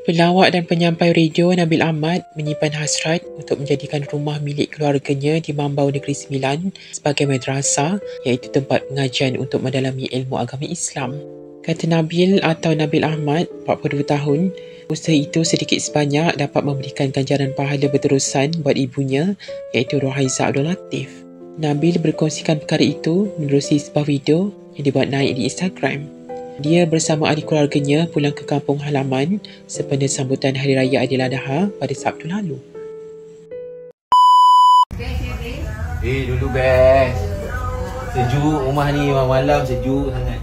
Pelawak dan penyampai radio Nabil Ahmad menyimpan hasrat untuk menjadikan rumah milik keluarganya di Mambau Negeri Sembilan sebagai madrasah, iaitu tempat pengajian untuk mendalami ilmu agama Islam. Kata Nabil atau Nabil Ahmad, 42 tahun, usaha itu sedikit sebanyak dapat memberikan ganjaran pahala berterusan buat ibunya, iaitu Rohaiza Abdul Latif. Nabil berkongsikan perkara itu menerusi sebuah video yang dibuat naik di Instagram. Dia bersama ahli keluarganya pulang ke kampung halaman sempena sambutan Hari Raya Aidiladha pada Sabtu lalu. Dulu best. Sejuk rumah ni, malam sejuk sangat.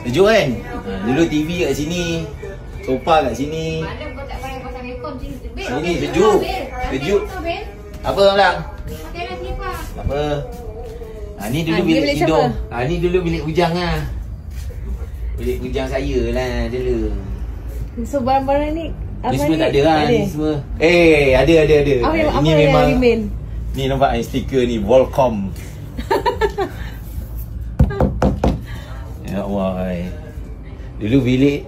Sejuk kan? Dulu TV kat sini, sofa kat sini. Sini sejuk. Sejuk. Apa Abang? Apa? Ni dulu bilik tidur. Ni dulu bilik bujang lah. Bilik bujang saya lah dulu. So barang-barang ni ni semua tak ada lah. Ni semua. Ada. Ini memang ni nampak stiker ni Volcom. Ya Allah. Dulu bilik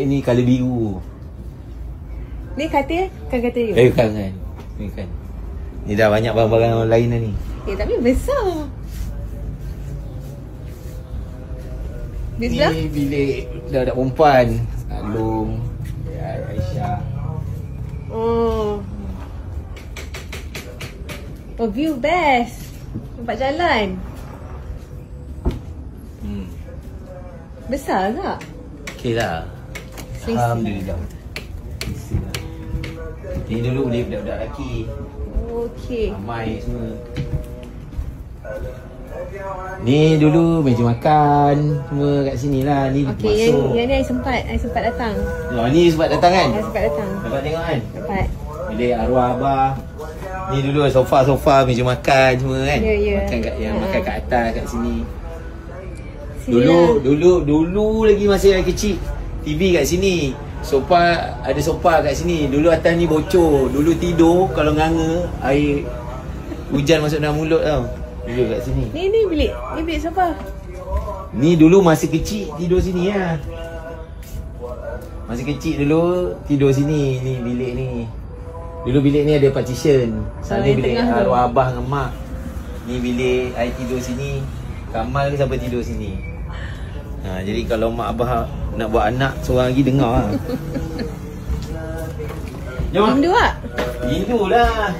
ni colour biru. Ni katil kan katil you? Bukan. Ni dah banyak barang-barang lain dah ni. Tapi besar. Ni bilik budak perempuan. Alung, Aisyah. Oh, view best. Nampak jalan. Besar tak? Okey lah. Alhamdulillah. Ni dulu boleh budak-budak lelaki. Okey. Ramai semua. Ni dulu meja makan semua kat sini lah. Ni okey, masuk. yang ni I sempat datang. Ni sempat datang kan? I sempat datang. Dapat tengok kan? Dapat. Bilik arwah abah. Ni dulu sofa-sofa meja makan semua kan? Ya. Makan kat makan kat atas kat sini. Sini Dulu lagi masa saya kecil, TV kat sini. Ada sofa kat sini. Dulu atas ni bocor. Dulu tidur kalau nganga, air hujan masuk dalam mulut tau. Dulu kat sini. Ni bilik siapa? Ni dulu masa kecil tidur sini lah. Masa kecil dulu tidur sini. Ni bilik ni. Dulu bilik ni ada partition. Sana bilik arwah abah dengan mak. Ni bilik I tidur sini. Kamal ni sampai tidur sini. Jadi kalau mak abah nak buat anak seorang lagi dengar lah. Jom. Rindu tak? Rindu lah.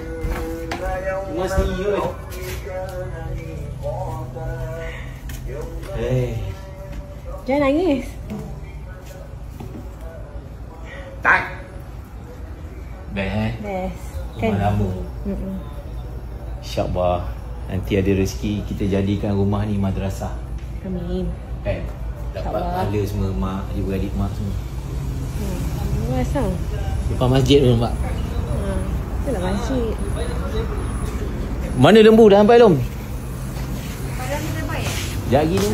Cuma sendiri kot. Jangan nangis. Tak. Best. Kan? Rumah lama. InsyaAllah nanti ada rezeki kita jadikan rumah ni madrasah. Amin. Dapat pahala semua mak, adik-beradik mak semua. Asal? Depan masjid tu nampak. Itulah masjid. Mana lembu dah sampai belum? Padang ni sampai ya? Sekejap lagi ni.